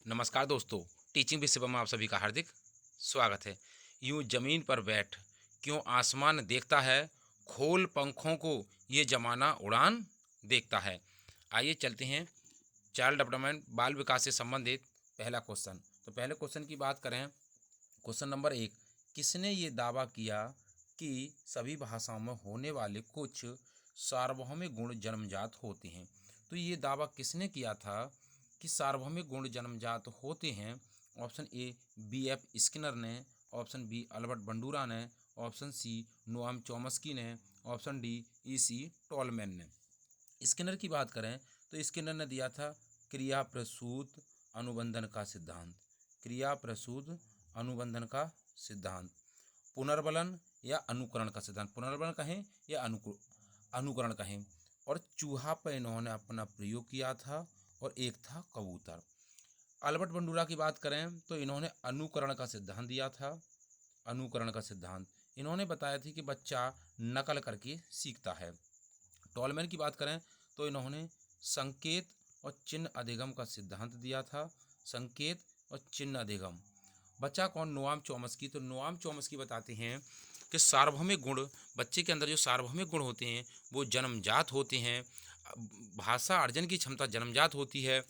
नमस्कार दोस्तों, teaching with Shivam में आप सभी का हार्दिक स्वागत है। यूं जमीन पर बैठ क्यों आसमान देखता है, खोल पंखों को ये जमाना उड़ान देखता है। आइए चलते हैं चाइल्ड डेवलपमेंट बाल विकास से संबंधित पहला क्वेश्चन। तो पहले क्वेश्चन की बात करें, क्वेश्चन नंबर 1, किसने ये दावा किया कि सभी भाषाओं में होने वाले कुछ सार्वभौमिक गुण जन्मजात होते हैं। तो ये दावा किसने किया था कि सार्वभौमिक गुण जन्मजात होते हैं। ऑप्शन ए बी.एफ. स्किनर ने, ऑप्शन बी अल्बर्ट बंडूरा ने, ऑप्शन सी नोआम चॉम्स्की ने, ऑप्शन डी ई.सी. टॉलमैन ने। स्किनर की बात करें तो स्किनर ने दिया था क्रिया प्रसूत अनुबंधन का सिद्धांत। क्रिया प्रसूत अनुबंधन का सिद्धांत, पुनर्बलन या अनुकरण का सिद्धांत, पुनर्बलन कहें या अनुकरण कहें। और चूहा पर इन्होंने अपना प्रयोग किया था और एक था कबूतर। अल्बर्ट बंडूरा की बात करें तो इन्होंने अनुकरण का सिद्धांत दिया था। अनुकरण का सिद्धांत इन्होंने बताया थी कि बच्चा नकल करके सीखता है। टॉलमैन की बात करें तो इन्होंने संकेत और चिन्ह अधिगम का सिद्धांत दिया था। संकेत और चिन्ह अधिगम। बच्चा कौन? Noam Chomsky. तो नोआम चॉम्स्की बताते हैं कि सार्वभौमिक गुण, बच्चे के अंदर जो सार्वभौमिक गुण होते हैं वो जन्मजात होते हैं। भाषा अर्जन की क्षमता जन्मजात होती है,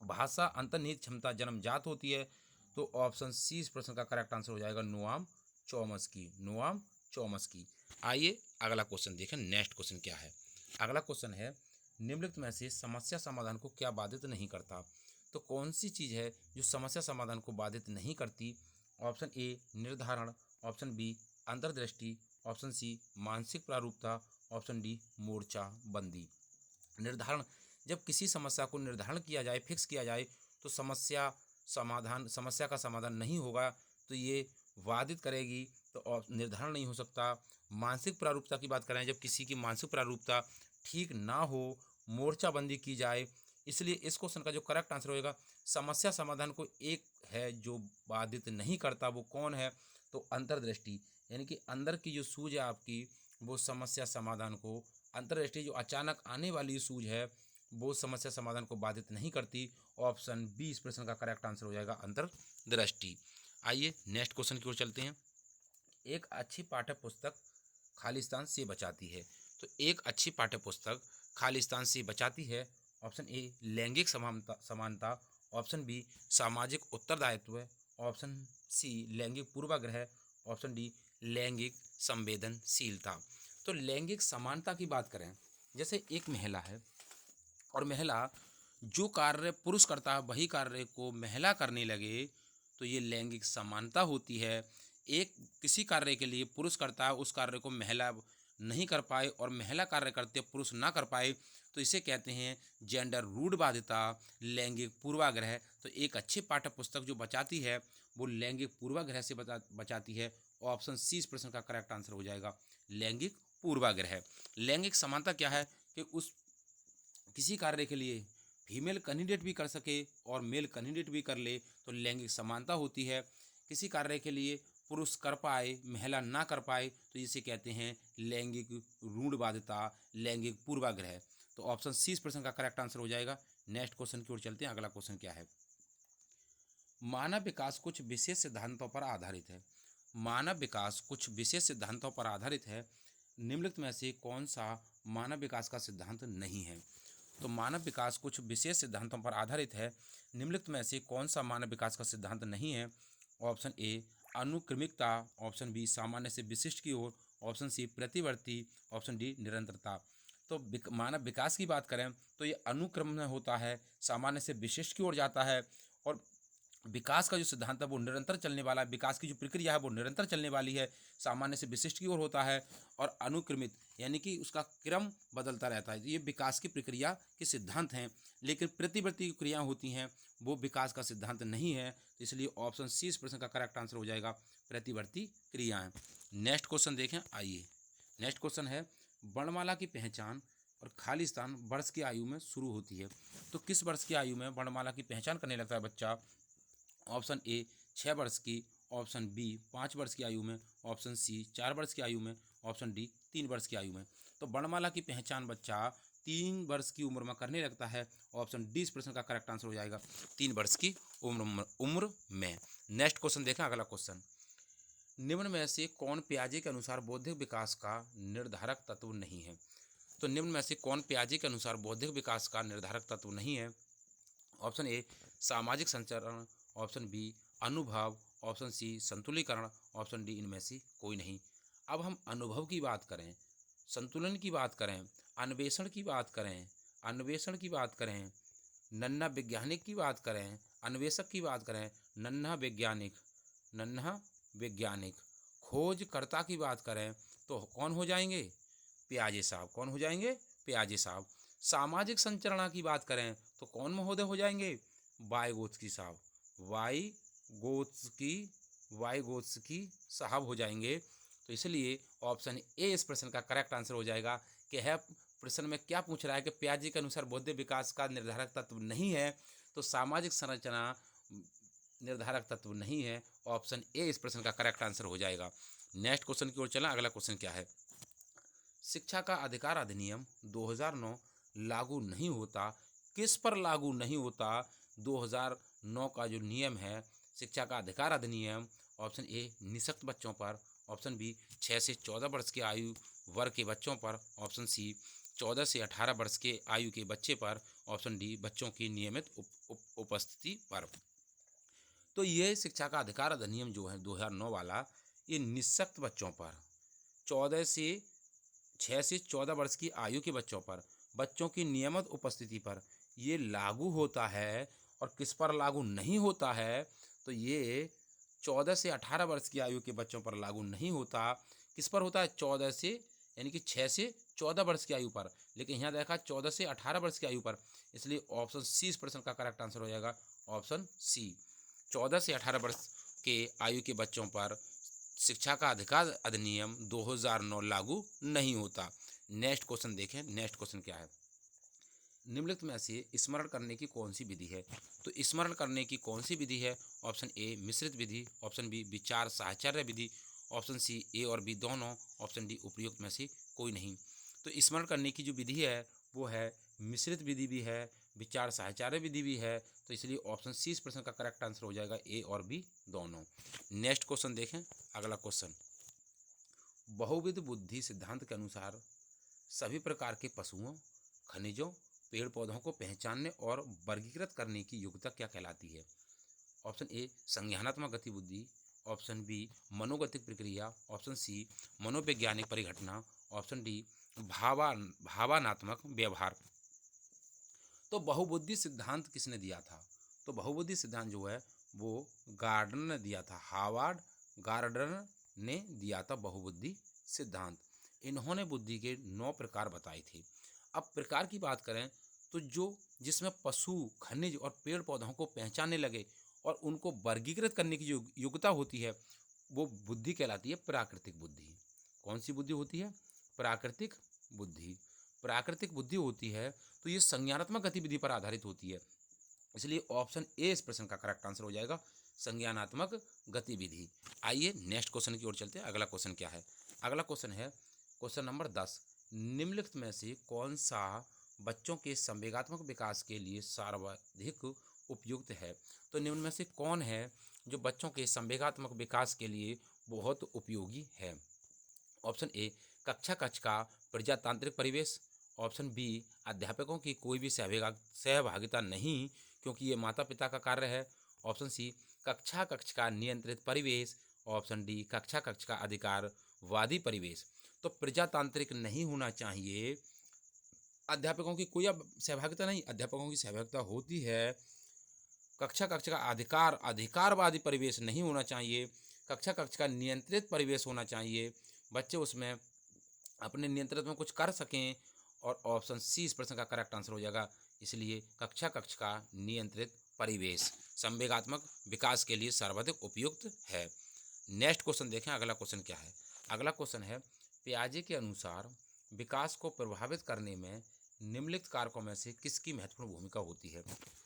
भाषा अंतर्निहित क्षमता जन्मजात होती है। तो ऑप्शन सी इस प्रश्न का करेक्ट आंसर हो जाएगा, नोआम चॉम्स्की। Noam Chomsky. आइए अगला क्वेश्चन देखें, नेक्स्ट क्वेश्चन क्या है। अगला क्वेश्चन है, निम्नलिखित में से समस्या समाधान को क्या बाधित नहीं करता। तो कौन सी चीज़ है जो समस्या समाधान को बाधित नहीं करती। ऑप्शन ए निर्धारण, ऑप्शन बी अंतर्दृष्टि, ऑप्शन सी मानसिक प्रारूपता, ऑप्शन डी मोर्चाबंदी। निर्धारण, जब किसी समस्या को निर्धारण किया जाए, फिक्स किया जाए, तो समस्या का समाधान नहीं होगा, तो ये बाधित करेगी। तो निर्धारण नहीं हो सकता। मानसिक प्रारूपता की बात करें, जब किसी की मानसिक प्रारूपता ठीक ना हो, मोर्चाबंदी की जाए। इसलिए इस क्वेश्चन का जो करेक्ट आंसर होएगा, समस्या समाधान को एक है जो बाधित नहीं करता, वो कौन है? तो अंतर्दृष्टि, यानी कि अंदर की जो सूझ है आपकी, वो समस्या समाधान को, अंतर्दृष्टि जो अचानक आने वाली सूझ है, वो समस्या समाधान को बाधित नहीं करती। ऑप्शन बी इस प्रश्न का करेक्ट आंसर हो जाएगा, अंतर्दृष्टि। आइए नेक्स्ट क्वेश्चन की ओर चलते हैं। एक अच्छी पाठ्य पुस्तक खालिस्तान से बचाती है। तो एक अच्छी पाठ्य पुस्तक खालिस्तान से बचाती है। ऑप्शन ए लैंगिक समानता, ऑप्शन बी सामाजिक उत्तरदायित्व, ऑप्शन सी लैंगिक पूर्वाग्रह, ऑप्शन डी लैंगिक संवेदनशीलता। तो लैंगिक समानता की बात करें, जैसे एक महिला है और महिला जो कार्य पुरुष करता है वही कार्य को महिला करने लगे, तो ये लैंगिक समानता होती है। एक किसी कार्य के लिए पुरुष करता है, उस कार्य को महिला नहीं कर पाए और महिला कार्य करते पुरुष ना कर पाए, तो इसे कहते हैं जेंडर रूढ़वादिता, लैंगिक पूर्वाग्रह। तो एक अच्छी पाठ्य पुस्तक जो बचाती है वो लैंगिक पूर्वाग्रह से बचाती है। ऑप्शन सी इस प्रश्न का करेक्ट आंसर हो जाएगा, लैंगिक पूर्वाग्रह। लैंगिक समानता क्या है कि उस किसी कार्य के लिए फीमेल कैंडिडेट भी कर सके और मेल कैंडिडेट भी कर ले, तो लैंगिक समानता होती है। किसी कार्य के लिए पुरुष कर पाए, महिला ना कर पाए, तो इसे कहते हैं लैंगिक रूढ़वादिता, लैंगिक पूर्वाग्रह। तो ऑप्शन सी इस प्रश्न का करेक्ट आंसर हो जाएगा। नेक्स्ट क्वेश्चन की ओर चलते हैं। अगला क्वेश्चन क्या है, मानव विकास कुछ विशेष सिद्धांतों पर आधारित है। मानव विकास कुछ विशेष सिद्धांतों पर आधारित है, निम्नलिखित में से कौन सा मानव विकास का सिद्धांत नहीं है। तो मानव विकास कुछ विशेष सिद्धांतों पर आधारित है, निम्नलिखित में से कौन सा मानव विकास का सिद्धांत नहीं है। ऑप्शन ए अनुक्रमिकता, ऑप्शन बी सामान्य से विशिष्ट की ओर, ऑप्शन सी प्रतिवर्ती, ऑप्शन डी निरंतरता। तो मानव विकास की बात करें तो ये अनुक्रम में होता है, सामान्य से विशिष्ट की ओर जाता है। और विकास का जो सिद्धांत है वो निरंतर चलने वाला है, विकास की जो प्रक्रिया है वो निरंतर चलने वाली है, सामान्य से विशिष्ट की ओर होता है। और अनुक्रमित यानी कि उसका क्रम बदलता रहता है। ये विकास की प्रक्रिया के सिद्धांत हैं, लेकिन प्रतिवर्ती क्रियाएं होती हैं, वो विकास का सिद्धांत नहीं है। तो इसलिए ऑप्शन सी इस प्रश्न का करेक्ट आंसर हो जाएगा, प्रतिवर्ती क्रियाएं। नेक्स्ट क्वेश्चन देखें। आइए नेक्स्ट क्वेश्चन है, वर्णमाला की पहचान और खालिस्तान वर्ष की आयु में शुरू होती है। तो किस वर्ष की आयु में वर्णमाला की पहचान करने लगता है बच्चा। ऑप्शन ए 6 वर्ष की, ऑप्शन बी 5 वर्ष की आयु में, ऑप्शन सी 4 वर्ष की आयु में, ऑप्शन डी 3 वर्ष की आयु में। तो वर्णमाला की पहचान बच्चा 3 वर्ष की उम्र में करने लगता है। ऑप्शन डी इस प्रश्न का करेक्ट आंसर हो जाएगा, 3 वर्ष की उम्र में। नेक्स्ट क्वेश्चन देखें, अगला क्वेश्चन, निम्न में से कौन पियाजे के अनुसार बौद्धिक विकास का निर्धारक तत्व नहीं है? तो निम्न में से कौन पियाजे के अनुसार बौद्धिक विकास का निर्धारक तत्व नहीं है? ऑप्शन ए सामाजिक संचरण, ऑप्शन बी अनुभव, ऑप्शन सी संतुलीकरण, ऑप्शन डी इनमें से कोई नहीं। अब हम अनुभव की बात करें, संतुलन की बात करें, अन्वेषण की बात करें, अन्वेषण की बात करें, नन्हा वैज्ञानिक की बात करें, अन्वेषक की बात करें, नन्हा वैज्ञानिक, नन्हा वैज्ञानिक, खोजकर्ता की बात करें तो कौन हो जाएंगे? पियाजे साहब। कौन हो जाएंगे? पियाजे साहब। सामाजिक संचरणा की बात करें तो कौन महोदय हो जाएंगे? वाइगोत्स्की साहब। वाइगोत्स्की, वाइगोत्स्की साहब हो जाएंगे। तो इसलिए ऑप्शन ए इस प्रश्न का करेक्ट आंसर हो जाएगा कि है प्रश्न में क्या पूछ रहा है कि पियाजे के अनुसार बौद्धिक विकास का निर्धारक तत्व नहीं है, तो सामाजिक संरचना निर्धारक तत्व नहीं है। ऑप्शन ए इस प्रश्न का करेक्ट आंसर हो जाएगा। नेक्स्ट क्वेश्चन की ओर चलें। अगला क्वेश्चन क्या है? शिक्षा का अधिकार अधिनियम 2009 लागू नहीं होता, किस पर लागू नहीं होता? 2009 का जो नियम है शिक्षा का अधिकार अधिनियम, ऑप्शन ए निःशक्त बच्चों पर, ऑप्शन बी 6 से 14 वर्ष के आयु वर्ग के बच्चों पर, ऑप्शन सी 14 से 18 वर्ष के आयु के बच्चे पर, ऑप्शन डी बच्चों की नियमित उपस्थिति पर। तो ये शिक्षा का अधिकार अधिनियम जो है 2009 वाला, ये निःशक्त बच्चों पर, 14 से 6 से 14 वर्ष की आयु के बच्चों पर, बच्चों की नियमित उपस्थिति पर ये लागू होता है। और किस पर लागू नहीं होता है? तो ये 14 से 18 वर्ष की आयु के बच्चों पर लागू नहीं होता। किस पर होता है? 14 से, यानी कि 6 से 14 वर्ष की आयु पर। लेकिन यहाँ देखा 14 से 18 वर्ष की आयु पर, इसलिए ऑप्शन सी इस प्रश्न का करेक्ट आंसर हो जाएगा। ऑप्शन सी, 14 से 18 वर्ष के आयु के बच्चों पर शिक्षा का अधिकार अधिनियम 2009 लागू नहीं होता। नेक्स्ट क्वेश्चन देखें। नेक्स्ट क्वेश्चन क्या है? निम्नलिखित में से स्मरण करने की कौन सी विधि है? तो स्मरण करने की कौन सी विधि है? ऑप्शन ए मिश्रित विधि, ऑप्शन बी विचार साहचर्य विधि, ऑप्शन सी ए और बी दोनों, ऑप्शन डी उपयुक्त में से कोई नहीं। तो स्मरण करने की जो विधि है वो है मिश्रित विधि भी है, विचार साहचर्य विधि भी है। तो इसलिए ऑप्शन सी इस प्रश्न का करेक्ट आंसर हो जाएगा, ए और बी दोनों। नेक्स्ट क्वेश्चन देखें। अगला क्वेश्चन, बहुविध बुद्धि सिद्धांत के अनुसार सभी प्रकार के पशुओं, खनिजों, पेड़ पौधों को पहचानने और वर्गीकृत करने की योग्यता क्या कहलाती है? ऑप्शन ए संज्ञानात्मक गतिबुद्धि, ऑप्शन बी मनोगतिक प्रक्रिया, ऑप्शन सी मनोवैज्ञानिक परिघटना, ऑप्शन डी भावनात्मक व्यवहार। तो बहुबुद्धि सिद्धांत किसने दिया था? तो बहुबुद्धि सिद्धांत जो है वो गार्डनर ने दिया था, हार्वर्ड गार्डनर ने दिया था बहुबुद्धि सिद्धांत। इन्होंने बुद्धि के 9 प्रकार बताए थे। अब प्रकार की बात करें तो जो जिसमें पशु, खनिज और पेड़ पौधों को पहचानने लगे और उनको वर्गीकृत करने की जो योग्यता होती है वो बुद्धि कहलाती है प्राकृतिक बुद्धि। कौन सी बुद्धि होती है? प्राकृतिक बुद्धि। प्राकृतिक बुद्धि होती है तो ये संज्ञानात्मक गतिविधि पर आधारित होती है। इसलिए ऑप्शन ए इस प्रश्न का करेक्ट आंसर हो जाएगा, संज्ञानात्मक गतिविधि। आइए नेक्स्ट क्वेश्चन की ओर चलते हैं। अगला क्वेश्चन क्या है? अगला क्वेश्चन है क्वेश्चन नंबर 10, निम्नलिखित में से कौन सा बच्चों के संवेगात्मक विकास के लिए सर्वाधिक उपयुक्त है? तो निम्न में से कौन है जो बच्चों के संवेगात्मक विकास के लिए बहुत उपयोगी है? ऑप्शन ए कक्षा कक्ष का प्रजातांत्रिक परिवेश, ऑप्शन बी अध्यापकों की कोई भी सहभागिता नहीं क्योंकि ये माता पिता का कार्य है, ऑप्शन सी कक्षा कक्ष का नियंत्रित परिवेश, ऑप्शन डी कक्षा कक्ष का अधिकारवादी परिवेश। तो प्रजातांत्रिक नहीं होना चाहिए, अध्यापकों की कोई अब सहभागिता नहीं, अध्यापकों की सहभागिता होती है, कक्षा कक्ष का अधिकारवादी परिवेश नहीं होना चाहिए, कक्षा कक्ष का नियंत्रित परिवेश होना चाहिए, बच्चे उसमें अपने नियंत्रण में कुछ कर सकें। और ऑप्शन सी इस प्रश्न का करेक्ट आंसर हो जाएगा। इसलिए कक्षा कक्ष का नियंत्रित परिवेश संवेगात्मक विकास के लिए सर्वाधिक उपयुक्त है। नेक्स्ट क्वेश्चन देखें। अगला क्वेश्चन क्या है? अगला क्वेश्चन है पियाजे के अनुसार विकास को प्रभावित करने में निम्नलिखित कारकों में से किसकी महत्वपूर्ण भूमिका होती है?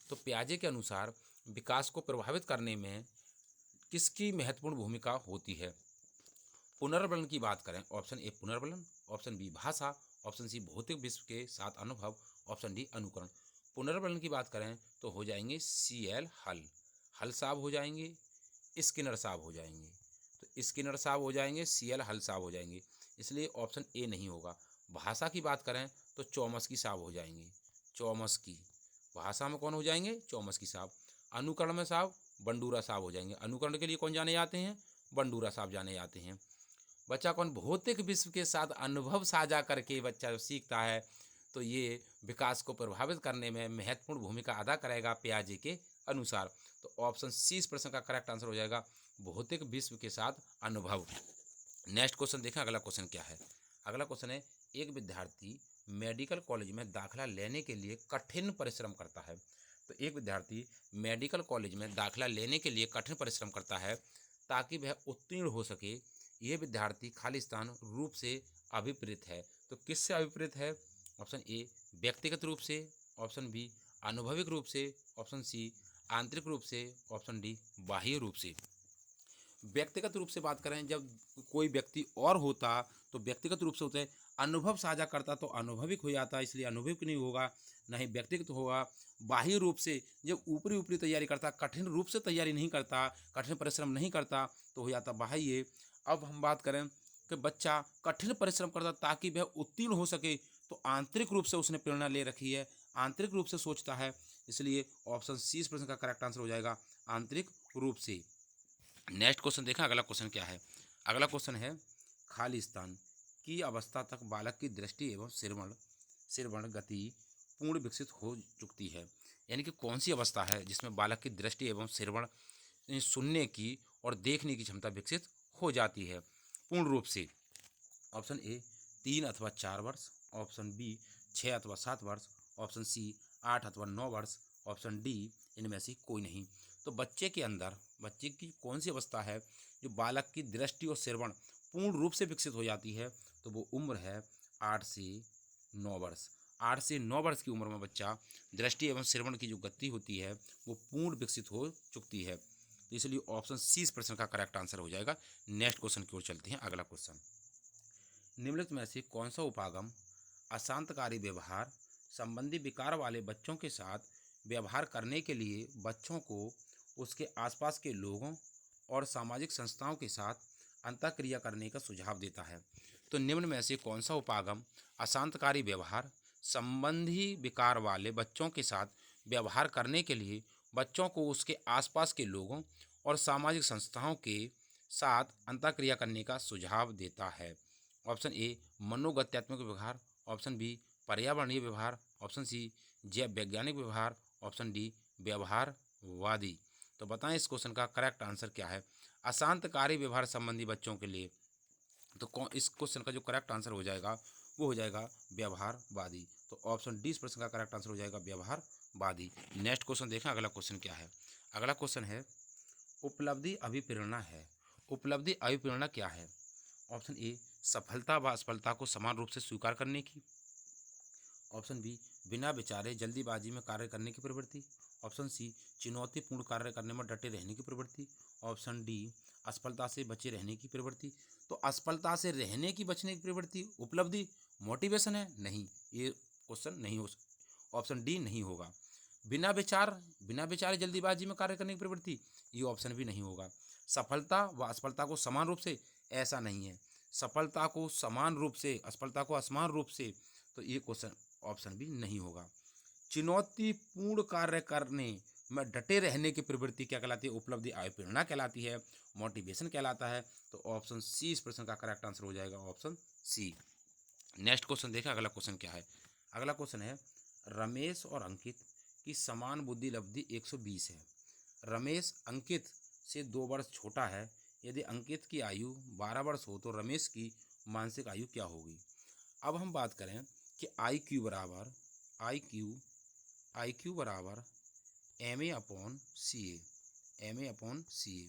तो पियाजे के अनुसार विकास को प्रभावित करने में किसकी महत्वपूर्ण भूमिका होती है? पुनर्बलन की बात करें, ऑप्शन ए पुनर्बलन, ऑप्शन बी भाषा, ऑप्शन सी भौतिक विश्व के साथ अनुभव, ऑप्शन डी अनुकरण। पुनर्वलन की बात करें तो हो जाएंगे Cl हल, हल साहब हो जाएंगे, स्किनर साहब हो जाएंगे। तो स्किनर साहब हो जाएंगे, Cl हल साहब हो जाएंगे, इसलिए ऑप्शन ए नहीं होगा। भाषा की बात करें तो चौमस्की साहब हो जाएंगे, चौमस्की। भाषा में कौन हो जाएंगे? चौमस्की साहब। अनुकरण में साहब बंडूरा साहब हो जाएंगे। अनुकरण के लिए कौन जाने जाते हैं? बंडूरा साहब जाने जाते हैं। बच्चा कौन? भौतिक विश्व के साथ अनुभव साझा करके बच्चा सीखता है, तो ये विकास को प्रभावित करने में महत्वपूर्ण भूमिका अदा करेगा पियाजे के अनुसार। तो ऑप्शन सी इस प्रश्न का करेक्ट आंसर हो जाएगा, भौतिक विश्व के साथ अनुभव। नेक्स्ट क्वेश्चन देखें, अगला क्वेश्चन क्या है। अगला क्वेश्चन है, एक विद्यार्थी मेडिकल कॉलेज में दाखिला लेने के लिए कठिन परिश्रम करता है। तो एक विद्यार्थी मेडिकल कॉलेज में दाखिला लेने के लिए कठिन परिश्रम करता है ताकि वह उत्तीर्ण हो सके। यह विद्यार्थी खालिस्तान रूप से अभिप्रेत है। तो किससे अभिप्रेत है? ऑप्शन ए व्यक्तिगत रूप से, ऑप्शन बी अनुभविक रूप से, ऑप्शन सी आंतरिक रूप से, ऑप्शन डी बाह्य रूप से। व्यक्तिगत रूप से बात करें, जब कोई व्यक्ति और होता तो व्यक्तिगत रूप से होता है, अनुभव साझा करता तो अनुभविक हो जाता, इसलिए अनुभविक नहीं होगा, ना ही व्यक्तिगत होगा। बाह्य रूप से जब ऊपरी ऊपरी तैयारी करता, कठिन रूप से तैयारी नहीं करता, कठिन परिश्रम नहीं करता, तो हो जाता बाह्य। अब हम बात करें कि बच्चा कठिन परिश्रम करता ताकि वह उत्तीर्ण हो सके, तो आंतरिक रूप से उसने प्रेरणा ले रखी है, आंतरिक रूप से सोचता है, इसलिए ऑप्शन सी इस प्रश्न का करेक्ट आंसर हो जाएगा, आंतरिक रूप से। नेक्स्ट क्वेश्चन देखा, अगला क्वेश्चन क्या है। अगला क्वेश्चन है, खालिस्तान की अवस्था तक बालक की दृष्टि एवं श्रवण गति पूर्ण विकसित हो चुकती है। यानी कि कौन सी अवस्था है जिसमें बालक की दृष्टि एवं श्रवण, सुनने की और देखने की क्षमता विकसित हो जाती है पूर्ण रूप से? ऑप्शन ए 3 अथवा 4 वर्ष, ऑप्शन बी 6 अथवा 7 वर्ष, ऑप्शन सी 8 अथवा 9 वर्ष, ऑप्शन डी इनमें से कोई नहीं। तो बच्चे के अंदर, बच्चे की कौन सी अवस्था है जो बालक की दृष्टि और श्रवण पूर्ण रूप से विकसित हो जाती है? तो वो उम्र है 8 से 9 वर्ष। 8 से 9 वर्ष की उम्र में बच्चा दृष्टि एवं श्रवण की जो गति होती है वो पूर्ण विकसित हो चुकती है। तो इसलिए ऑप्शन सी इस प्रश्न का करेक्ट आंसर हो जाएगा। नेक्स्ट क्वेश्चन की ओर चलते हैं। अगला क्वेश्चन, निम्नलिखित में से कौन सा उपागम अशांतकारी व्यवहार संबंधी विकार वाले बच्चों के साथ व्यवहार करने के लिए बच्चों को उसके आसपास के लोगों और सामाजिक संस्थाओं के साथ अंतःक्रिया करने का सुझाव देता है? तो निम्न में से कौन सा उपागम अशांतकारी व्यवहार संबंधी विकार वाले बच्चों के साथ व्यवहार करने के लिए बच्चों को उसके आसपास के लोगों और सामाजिक संस्थाओं के साथ अंतःक्रिया करने का सुझाव देता है? ऑप्शन ए मनोगत्यात्मक व्यवहार, ऑप्शन बी पर्यावरणीय व्यवहार, ऑप्शन सी जैव वैज्ञानिक व्यवहार, ऑप्शन डी व्यवहारवादी। तो बताएं इस क्वेश्चन का करेक्ट आंसर क्या है अशांतकारी व्यवहार संबंधी बच्चों के लिए? तो कौन, इस क्वेश्चन का जो करेक्ट आंसर हो जाएगा वो हो जाएगा व्यवहारवादी। तो ऑप्शन डी इस प्रश्न का करेक्ट आंसर हो जाएगा व्यवहारवादी। नेक्स्ट क्वेश्चन देखें, अगला क्वेश्चन क्या है। अगला क्वेश्चन है, उपलब्धि अभिप्रेरणा है। उपलब्धि अभिप्रेरणा क्या है? ऑप्शन ए सफलता व असफलता को समान रूप से स्वीकार करने की, ऑप्शन बी बिना विचारे जल्दीबाजी में कार्य करने की प्रवृत्ति, ऑप्शन सी चुनौतीपूर्ण कार्य करने में डटे रहने की प्रवृत्ति, ऑप्शन डी असफलता से बचे रहने की प्रवृत्ति। तो असफलता से रहने की, बचने की प्रवृत्ति उपलब्धि मोटिवेशन है? नहीं, ये क्वेश्चन नहीं हो, ऑप्शन डी नहीं होगा। बिना विचारे जल्दीबाजी में कार्य करने की प्रवृत्ति, ये ऑप्शन भी नहीं होगा। सफलता व असफलता को समान रूप से, ऐसा नहीं है। सफलता को समान रूप से, असफलता को असमान रूप से, तो ये क्वेश्चन ऑप्शन भी नहीं होगा। चुनौतीपूर्ण कार्य करने में डटे रहने की प्रवृत्ति क्या कहलाती है? उपलब्धि अभिप्रेरणा कहलाती है, मोटिवेशन कहलाता है। तो ऑप्शन सी इस प्रश्न का करेक्ट आंसर हो जाएगा, ऑप्शन सी। नेक्स्ट क्वेश्चन देखें, अगला क्वेश्चन क्या है। अगला क्वेश्चन है, रमेश और अंकित की समान बुद्धि लब्धि 120 है। रमेश अंकित से 2 वर्ष छोटा है। यदि अंकित की आयु 12 वर्ष हो तो रमेश की मानसिक आयु क्या होगी? अब हम बात करें कि आई क्यू बराबर एम ए अपॉन सी ए,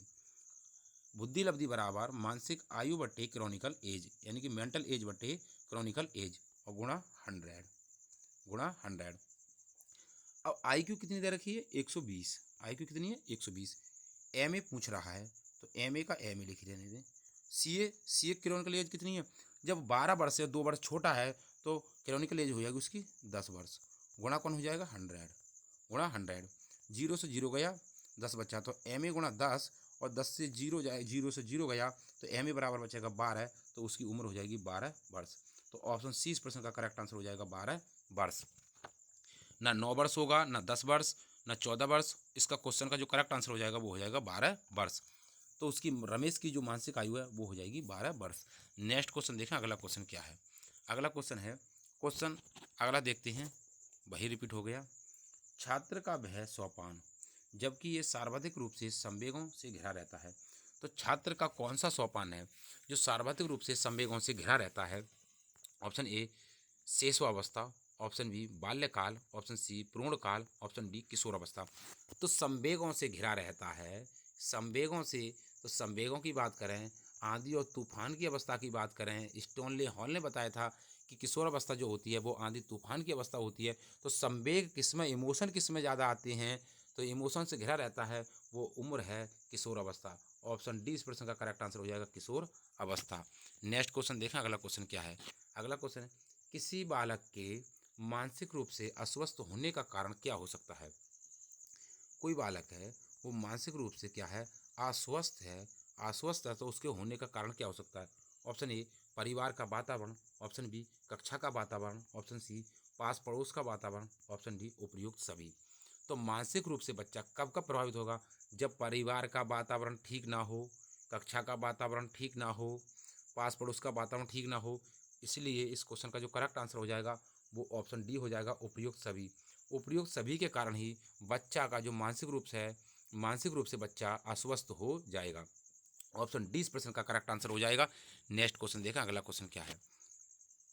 बुद्धि लब्धि बराबर मानसिक आयु बट्टे क्रॉनिकल एज, यानी कि मेंटल एज बट्टे क्रॉनिकल एज, और गुणा 100। अब आई क्यू कितनी दे रखी है? 120। आई क्यू कितनी है? 120। एम ए पूछ रहा है तो एम ए का एम ए लिख लेने दें। सी ए क्रॉनिकल एज कितनी है? जब 12 वर्ष से 2 वर्ष छोटा है तो कैनोनिकल एज हो जाएगी उसकी 10 वर्ष, गुणा कौन हो जाएगा 100, गुणा 100, 0 से 0 गया 10 बचा, तो एम ए गुणा 10 और 10 से 0 जाए, 0 से 0 गया तो एम ए बराबर बचेगा 12, तो उसकी उम्र हो जाएगी 12 वर्ष। तो ऑप्शन सी इस प्रश्न का करेक्ट आंसर हो जाएगा 12 वर्ष। ना 9 वर्ष होगा, ना 10 वर्ष, ना 14 वर्ष, इसका क्वेश्चन का जो करेक्ट आंसर हो जाएगा वो हो जाएगा 12 वर्ष। तो उसकी रमेश की जो मानसिक आयु है वो हो जाएगी 12 वर्ष। नेक्स्ट क्वेश्चन देखें, अगला क्वेश्चन क्या है। अगला क्वेश्चन है, क्वेश्चन अगला देखते हैं, वही रिपीट हो गया। छात्र का वह सोपान, जबकि ये सर्वाधिक रूप से संवेगों से घिरा रहता है। तो छात्र का कौन सा सोपान है जो सर्वाधिक रूप से संवेगों से घिरा रहता है? ऑप्शन ए शेषवावस्था, ऑप्शन बी बाल्यकाल, ऑप्शन सी प्रौढ़काल, ऑप्शन डी किशोरावस्था। तो संवेगों से घिरा रहता है, संवेगों से, तो संवेगों की बात करें, आंधी और तूफान की अवस्था की बात करें, स्टोनले हॉल ने बताया था कि किशोरावस्था जो होती है वो आंधी तूफान की अवस्था होती है। तो संवेग किसमें, इमोशन किसमें ज़्यादा आते हैं? तो इमोशन से घिरा रहता है वो उम्र है किशोरावस्था। ऑप्शन डी इस प्रश्न का करेक्ट आंसर हो जाएगा किशोर अवस्था। नेक्स्ट क्वेश्चन देखें, अगला क्वेश्चन क्या है। अगला क्वेश्चन है, किसी बालक के मानसिक रूप से अस्वस्थ होने का कारण क्या हो सकता है? कोई बालक है वो मानसिक रूप से क्या है, अस्वस्थ है, अस्वस्थ है, तो उसके होने का कारण क्या हो सकता है? ऑप्शन ए परिवार का वातावरण, ऑप्शन बी कक्षा का वातावरण, ऑप्शन सी पास पड़ोस का वातावरण, ऑप्शन डी उपयुक्त सभी। तो मानसिक रूप से बच्चा कब कब प्रभावित होगा? जब परिवार का वातावरण ठीक ना हो, कक्षा का वातावरण ठीक ना हो, पास पड़ोस का वातावरण ठीक ना हो। इसलिए इस क्वेश्चन का जो करेक्ट आंसर हो जाएगा वो ऑप्शन डी हो जाएगा, उपयुक्त सभी। उपयुक्त सभी के कारण ही बच्चा का जो मानसिक रूप से है, मानसिक रूप से बच्चा अस्वस्थ हो जाएगा। ऑप्शन डी इस प्रश्न का करेक्ट आंसर हो जाएगा। नेक्स्ट क्वेश्चन देखा, अगला क्वेश्चन क्या है।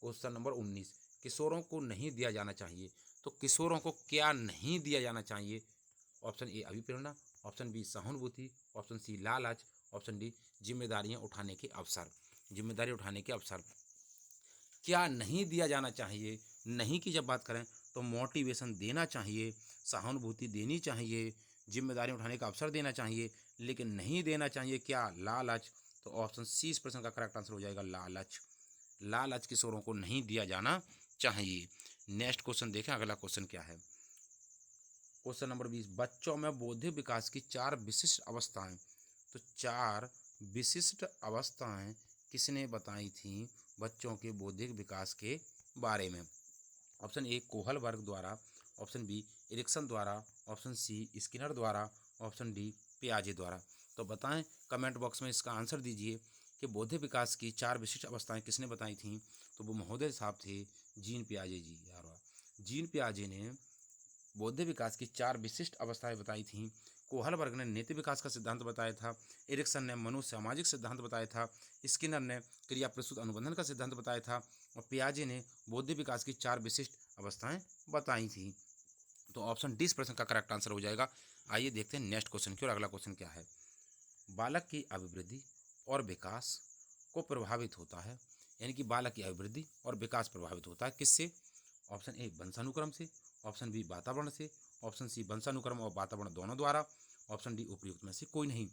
क्वेश्चन नंबर 19, किशोरों को नहीं दिया जाना चाहिए। तो किशोरों को क्या नहीं दिया जाना चाहिए? ऑप्शन ए अभिप्रेरणा, ऑप्शन बी सहानुभूति, ऑप्शन सी लालच, ऑप्शन डी जिम्मेदारियां उठाने के अवसर। जिम्मेदारी उठाने के अवसर क्या नहीं दिया जाना चाहिए? नहीं की जब बात करें तो मोटिवेशन देना चाहिए, सहानुभूति देनी चाहिए, जिम्मेदारी उठाने का अवसर देना चाहिए, लेकिन नहीं देना चाहिए क्या, लालच। तो ऑप्शन सी इस प्रश्न का करेक्ट आंसर हो जाएगा लालच। लालच किशोरों को नहीं दिया जाना चाहिए। नेक्स्ट क्वेश्चन देखें, अगला क्वेश्चन क्या है। क्वेश्चन नंबर 20, बच्चों में बौद्धिक विकास की 4 विशिष्ट अवस्थाएं। तो 4 विशिष्ट अवस्थाएं किसने बताई थी बच्चों के बौद्धिक विकास के बारे में? ऑप्शन ए कोहल वर्ग द्वारा, ऑप्शन बी एरिक्सन द्वारा, ऑप्शन सी स्किनर द्वारा, ऑप्शन डी पियाजे द्वारा। तो बताएं, कमेंट बॉक्स में इसका आंसर दीजिए कि बौद्धिक विकास की 4 विशिष्ट अवस्थाएं किसने बताई थी। तो वो महोदय साहब थे जीन पियाजे जी। यार वाह, जीन पियाजे ने बौद्धिक विकास की 4 विशिष्ट अवस्थाएं बताई थीं। कोहल वर्ग ने नीति विकास का सिद्धांत बताया था, एरिक्सन ने मनोसामाजिक सिद्धांत बताया था, स्किनर ने क्रिया प्रस्तुत अनुबंधन का सिद्धांत बताया था और पियाजे ने बौद्धिक विकास की 4 विशिष्ट अवस्थाएं बताई थी। तो ऑप्शन डी इस प्रश्न का करेक्ट आंसर हो जाएगा। आइए देखते हैं नेक्स्ट क्वेश्चन की और अगला क्वेश्चन क्या है। बालक की अभिवृद्धि और विकास को प्रभावित होता है, यानी कि बालक की अभिवृद्धि और विकास प्रभावित होता है किससे? ऑप्शन ए वंशानुक्रम से, ऑप्शन बी वातावरण से, ऑप्शन सी वंशानुक्रम और वातावरण दोनों द्वारा, ऑप्शन डी उपयुक्त में से कोई नहीं।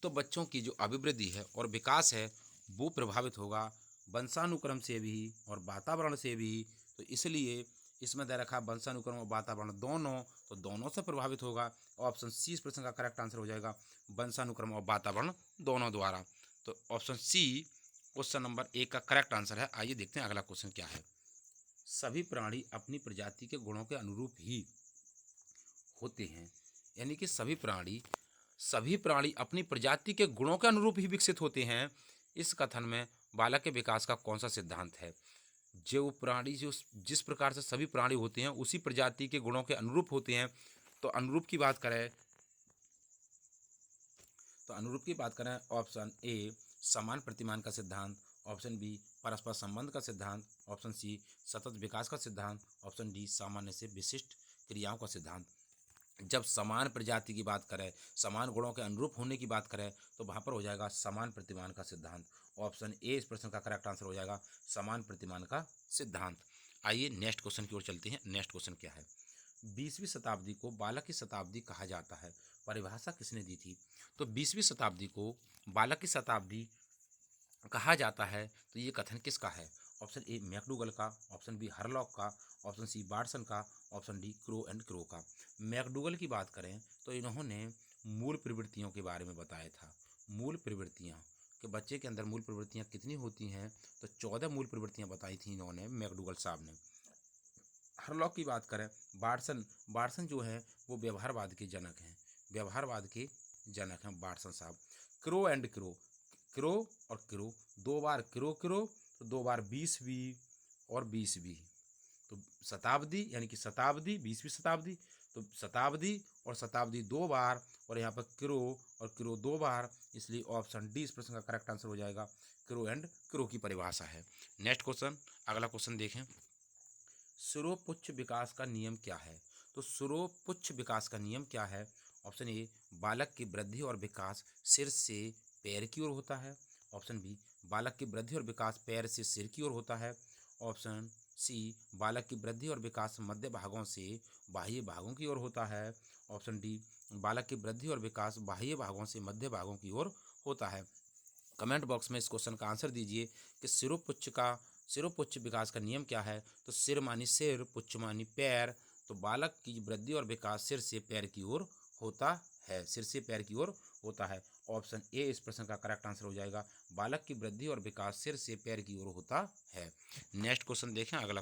तो बच्चों की जो अभिवृद्धि है और विकास है वो प्रभावित होगा वंशानुक्रम से भी और वातावरण से भी। तो इसलिए इसमें दे रखा वंशानुक्रम और वातावरण दोनों, तो दोनों से प्रभावित होगा। ऑप्शन सी इस प्रश्न का करेक्ट आंसर हो जाएगा, वंशानुक्रम और वातावरण दोनों द्वारा। तो ऑप्शन सी क्वेश्चन नंबर 1 का करेक्ट आंसर है। आइए देखते हैं अगला क्वेश्चन क्या है। सभी प्राणी अपनी प्रजाति के गुणों के अनुरूप ही होते हैं, यानी कि सभी प्राणी अपनी प्रजाति के गुणों के अनुरूप ही विकसित होते हैं। इस कथन में बालक के विकास का कौन सा सिद्धांत है? जो प्राणी जो जिस प्रकार से सभी प्राणी होते हैं उसी प्रजाति के गुणों के अनुरूप होते हैं। तो अनुरूप की बात करें, ऑप्शन ए समान प्रतिमान का सिद्धांत, ऑप्शन बी परस्पर संबंध का सिद्धांत, ऑप्शन सी सतत विकास का सिद्धांत, ऑप्शन डी सामान्य से विशिष्ट क्रियाओं का सिद्धांत। जब समान प्रजाति की बात करें, समान गुणों के अनुरूप होने की बात करें, तो वहाँ पर हो जाएगा समान प्रतिमान का सिद्धांत। ऑप्शन ए इस प्रश्न का करेक्ट आंसर हो जाएगा, समान प्रतिमान का सिद्धांत। आइए नेक्स्ट क्वेश्चन की ओर चलते हैं। नेक्स्ट क्वेश्चन क्या है। 20वीं शताब्दी को बालक की शताब्दी कहा जाता है, परिभाषा किसने दी थी? तो 20वीं शताब्दी को बालक की शताब्दी कहा जाता है, तो ये कथन किसका है? ऑप्शन ए मैकडूगल का, ऑप्शन बी हरलॉक का, ऑप्शन सी बार्सन का, option D crow and crow का। मैकडूगल की बात करें तो इन्होंने मूल प्रवृत्तियों के बारे में बताया था। मूल प्रवृत्तियाँ कि बच्चे के अंदर मूल प्रवृत्तियाँ कितनी होती हैं, तो 14 मूल प्रवृत्तियाँ बताई थी इन्होंने, मैकडूगल साहब ने। हरलॉक की बात करें, बार्सन बार्सन जो है वो व्यवहारवाद के जनक हैं, व्यवहारवाद के जनक हैं बार्सन साहब। क्रो एंड क्रो, क्रो और क्रो, 2 बार क्रो क्रो तो 2 बार 20वीं और 20वीं, तो शताब्दी यानी कि शताब्दी 20वीं शताब्दी, तो शताब्दी और शताब्दी 2 बार, और यहाँ पर क्रो और क्रो 2 बार, इसलिए ऑप्शन डी इस प्रश्न का करेक्ट आंसर हो जाएगा। क्रो एंड क्रो की परिभाषा है। नेक्स्ट क्वेश्चन, अगला क्वेश्चन देखें। सुरोपुच्छ विकास का नियम क्या है? तो सुरोपुच्छ विकास का नियम क्या है? ऑप्शन ए बालक की वृद्धि और विकास सिर से पैर की ओर होता है। ऑप्शन बी बालक की वृद्धि और विकास पैर से सिर की ओर होता है। ऑप्शन सी बालक की वृद्धि और विकास मध्य भागों से बाह्य भागों की ओर होता है। ऑप्शन डी बालक की वृद्धि और विकास बाह्य भागों से मध्य भागों की ओर होता है। कमेंट बॉक्स में इस क्वेश्चन का आंसर दीजिए कि सिरोपुच्छ विकास का नियम क्या है? तो सिर मानी सिर, पुच्छ मानी पैर, तो बालक की वृद्धि और विकास सिर से पैर की ओर होता है, सिर से पैर की ओर होता है। ऑप्शन ए इस प्रश्न का करेक्ट आंसर हो जाएगा, बालक की वृद्धि और विकास सिर से पैर की ओर होता है। नेक्स्ट क्वेश्चन देखें, अगला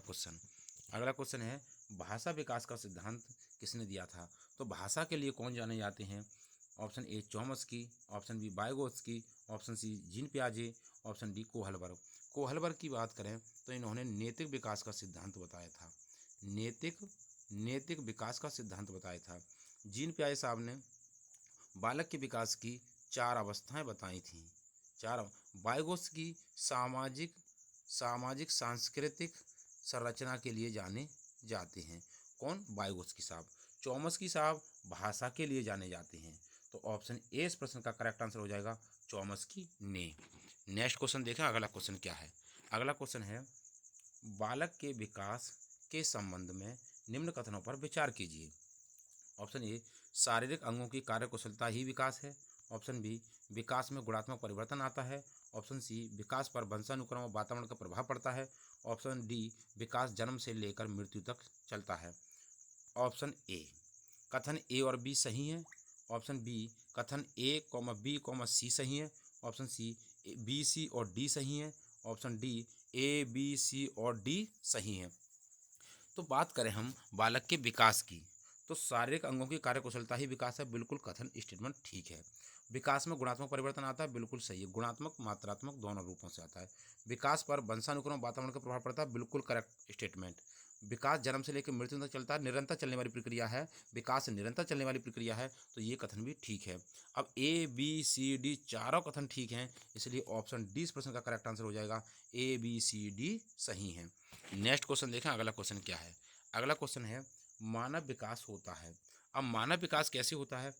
क्वेश्चन है भाषा विकास का सिद्धांत किसने दिया था? तो भाषा के लिए कौन जाने जाते हैं? Option A Chomsky, option B Vygotsky, option C Jean पियाजे, ऑप्शन डी कोहलबर्ग। कोहलबर्ग की बात करें तो इन्होंने नैतिक विकास का सिद्धांत बताया था, नैतिक विकास का सिद्धांत बताया था। जीन पियाजे साहब ने बालक के विकास की 4 अवस्थाएं बताई थीं, 4। वाइगोत्स्की सामाजिक सामाजिक सांस्कृतिक संरचना के लिए जाने जाते हैं। कौन? वाइगोत्स्की साहब। चॉम्स्की साहब भाषा के लिए जाने जाते हैं, तो ऑप्शन ए इस प्रश्न का करेक्ट आंसर हो जाएगा, चॉम्स्की ने। नेक्स्ट क्वेश्चन देखें, अगला क्वेश्चन क्या है? अगला क्वेश्चन है बालक के विकास के संबंध में निम्न कथनों पर विचार कीजिए। ऑप्शन ए शारीरिक अंगों की कार्यकुशलता ही विकास है। ऑप्शन बी विकास में गुणात्मक परिवर्तन आता है। ऑप्शन सी विकास पर वंशानुक्रम और वातावरण का प्रभाव पड़ता है। ऑप्शन डी विकास जन्म से लेकर मृत्यु तक चलता है। ऑप्शन ए कथन ए और बी सही हैं। ऑप्शन बी कथन ए कॉमा बी कॉमा सी सही है। ऑप्शन सी बी सी और डी सही है। Option D A B C और डी सही है। तो बात करें हम बालक के विकास की, तो शारीरिक अंगों की कार्यकुशलता ही विकास है, बिल्कुल कथन स्टेटमेंट ठीक है। विकास में गुणात्मक परिवर्तन आता है, बिल्कुल सही है, गुणात्मक मात्रात्मक दोनों रूपों से आता है। विकास पर वंशानुक्रम वातावरण का प्रभाव पड़ता है, बिल्कुल करेक्ट स्टेटमेंट। विकास जन्म से लेकर मृत्यु तक चलता है, निरंतर चलने वाली प्रक्रिया है, विकास निरंतर चलने वाली प्रक्रिया है, तो ये कथन भी ठीक है। अब ए बी सी डी चारों कथन ठीक हैं, इसलिए ऑप्शन डी इस प्रश्न का करेक्ट आंसर हो जाएगा, ए बी सी डी सही हैं। नेक्स्ट क्वेश्चन देखें, अगला क्वेश्चन क्या है? अगला क्वेश्चन है मानव विकास होता है। अब मानव विकास कैसे होता है?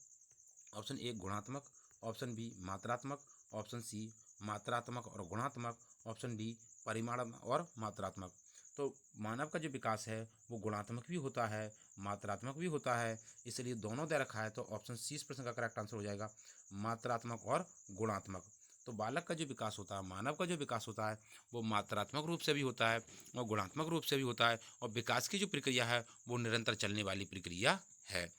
ऑप्शन ए गुणात्मक, ऑप्शन बी मात्रात्मक, ऑप्शन सी मात्रात्मक और गुणात्मक, ऑप्शन डी परिमाण और मात्रात्मक। तो मानव का जो विकास है वो गुणात्मक भी होता है, मात्रात्मक भी होता है, इसलिए दोनों दे रखा है, तो ऑप्शन सी इस प्रश्न का करेक्ट आंसर हो जाएगा, मात्रात्मक और गुणात्मक। तो बालक का जो विकास होता है, मानव का जो विकास होता है, वो मात्रात्मक रूप से भी होता है और गुणात्मक रूप से भी होता है, और विकास की जो प्रक्रिया है वो निरंतर चलने वाली प्रक्रिया है।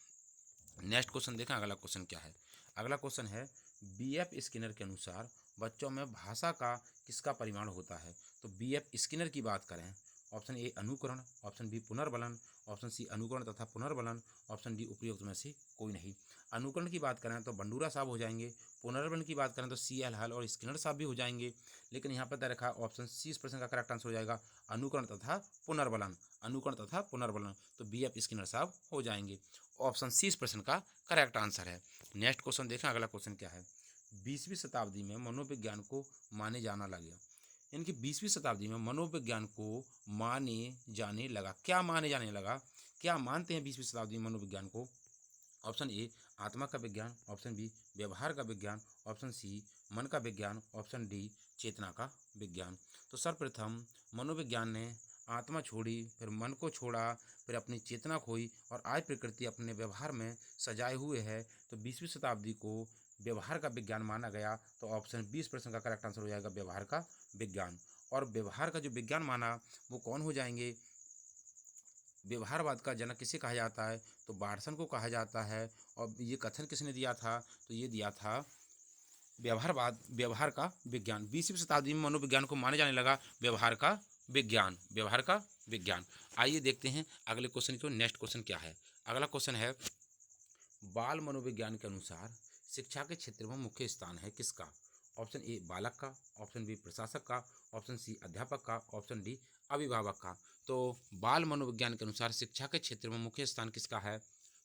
नेक्स्ट क्वेश्चन देखें, अगला क्वेश्चन क्या है? अगला क्वेश्चन है बीएफ स्किनर के अनुसार बच्चों में भाषा का किसका परिमाण होता है? तो बीएफ स्किनर की बात करें, ऑप्शन ए अनुकरण, ऑप्शन बी पुनर्बलन, ऑप्शन सी अनुकरण तथा पुनर्बलन, ऑप्शन डी उपयुक्त में से कोई नहीं। अनुकरण की बात करें तो बंडूरा साहब हो जाएंगे, पुनर्बलन की बात करें तो सी एल हल और स्किनर साहब भी हो जाएंगे, लेकिन यहाँ पर दे रखा है ऑप्शन सी इस प्रश्न का करेक्ट आंसर हो जाएगा, अनुकरण तथा पुनर्बलन, अनुकरण तथा पुनर्बलन, तो बीएफ स्किनर साहब हो जाएंगे। ऑप्शन सी इस प्रश्न का करेक्ट आंसर है। नेक्स्ट क्वेश्चन देखें, अगला क्वेश्चन क्या है? 20वीं शताब्दी में मनोविज्ञान को माने जाना लगा, इनकी 20वीं शताब्दी में मनोविज्ञान को माने जाने लगा, क्या माने जाने लगा, क्या मानते हैं 20वीं शताब्दी में मनोविज्ञान को? ऑप्शन ए आत्मा का विज्ञान, ऑप्शन बी व्यवहार का विज्ञान, ऑप्शन सी मन का विज्ञान, ऑप्शन डी चेतना का विज्ञान। तो सर्वप्रथम मनोविज्ञान ने आत्मा छोड़ी, फिर मन को छोड़ा, फिर अपनी चेतना खोई और आज प्रकृति अपने व्यवहार में सजाए हुए है, तो 20वीं शताब्दी को व्यवहार का विज्ञान माना गया, तो ऑप्शन 20 प्रश्न का करेक्ट आंसर हो जाएगा, व्यवहार का विज्ञान। और व्यवहार का जो विज्ञान माना वो कौन हो जाएंगे? व्यवहारवाद का जनक किसे कहा जाता है? तो बार्सन को कहा जाता है। और ये कथन किसने दिया था? तो ये दिया था व्यवहारवाद, व्यवहार का विज्ञान। 20वीं शताब्दी में मनोविज्ञान को माने जाने लगा व्यवहार का विज्ञान, व्यवहार का विज्ञान। आइए देखते हैं अगले क्वेश्चन को। नेक्स्ट क्वेश्चन क्या है? अगला क्वेश्चन है, बाल मनोविज्ञान के अनुसार शिक्षा के क्षेत्र में मुख्य स्थान है किसका? ऑप्शन ए बालक का, ऑप्शन बी प्रशासक का, ऑप्शन सी अध्यापक का, ऑप्शन डी अभिभावक का। तो बाल मनोविज्ञान के अनुसार शिक्षा के क्षेत्र में मुख्य स्थान किसका है?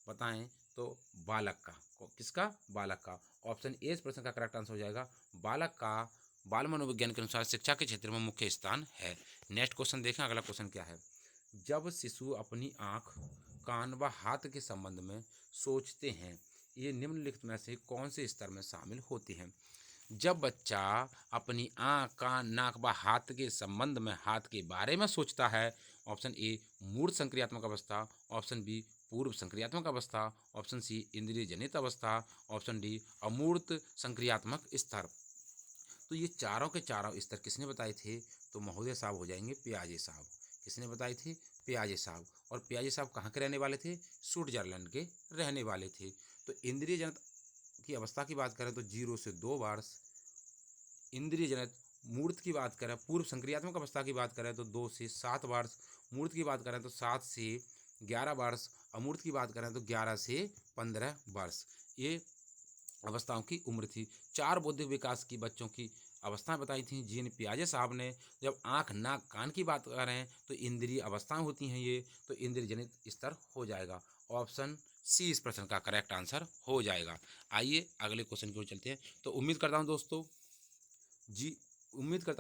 बताएं। तो बालक का। किसका? बालक का। ऑप्शन ए इस प्रश्न का करेक्ट आंसर हो जाएगा बालक का। बाल मनोविज्ञान के अनुसार शिक्षा के क्षेत्र में मुख्य स्थान है। नेक्स्ट क्वेश्चन देखें। अगला क्वेश्चन क्या है? जब शिशु अपनी आँख, कान व हाथ के संबंध में सोचते हैं, ये निम्नलिखित में से कौन से स्तर में शामिल होते हैं? जब बच्चा अपनी आँख, कान, नाक व हाथ के संबंध में, हाथ के बारे में सोचता है, ऑप्शन ए मूर्त संक्रियात्मक अवस्था, ऑप्शन बी पूर्व संक्रियात्मक अवस्था, ऑप्शन सी इंद्रिय जनित अवस्था, ऑप्शन डी अमूर्त संक्रियात्मक स्तर। तो ये चारों के चारों स्तर किसने बताए थे? तो महोदय साहब हो जाएंगे पियाजे साहब। किसने बताए थे? पियाजे साहब। और पियाजे साहब कहाँ के रहने वाले थे? स्विट्जरलैंड के रहने वाले थे। तो इंद्रिय जनित की अवस्था की बात करें तो 0 से 2 वर्ष, इंद्रिय जनित मूर्त की बात करें, पूर्व संक्रियात्मक अवस्था की बात करें तो 2 से 7 वर्ष, मूर्त की बात करें तो 7 से 11 वर्ष, अमूर्त की बात करें तो 11 से 15 वर्ष। ये अवस्थाओं की उम्र थी। 4 बौद्धिक विकास की बच्चों की अवस्थाएं बताई थी जिन पियाजे साहब ने। जब आँख, नाक, कान की बात करें तो इंद्रिय अवस्थाएं होती हैं ये, तो इंद्रिय जनित स्तर हो जाएगा। ऑप्शन सी इस प्रश्न का करेक्ट आंसर हो जाएगा। आइए अगले क्वेश्चन की ओर चलते हैं। तो उम्मीद करता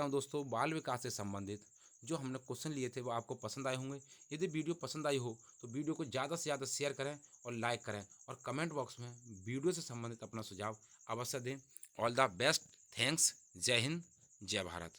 हूँ दोस्तों बाल विकास से संबंधित जो हमने क्वेश्चन लिए थे वो आपको पसंद आए होंगे। यदि वीडियो पसंद आई हो तो वीडियो को ज़्यादा से ज़्यादा शेयर करें और लाइक करें, और कमेंट बॉक्स में वीडियो से संबंधित अपना सुझाव अवश्य दें। All the best. थैंक्स। जय हिंद, जय भारत।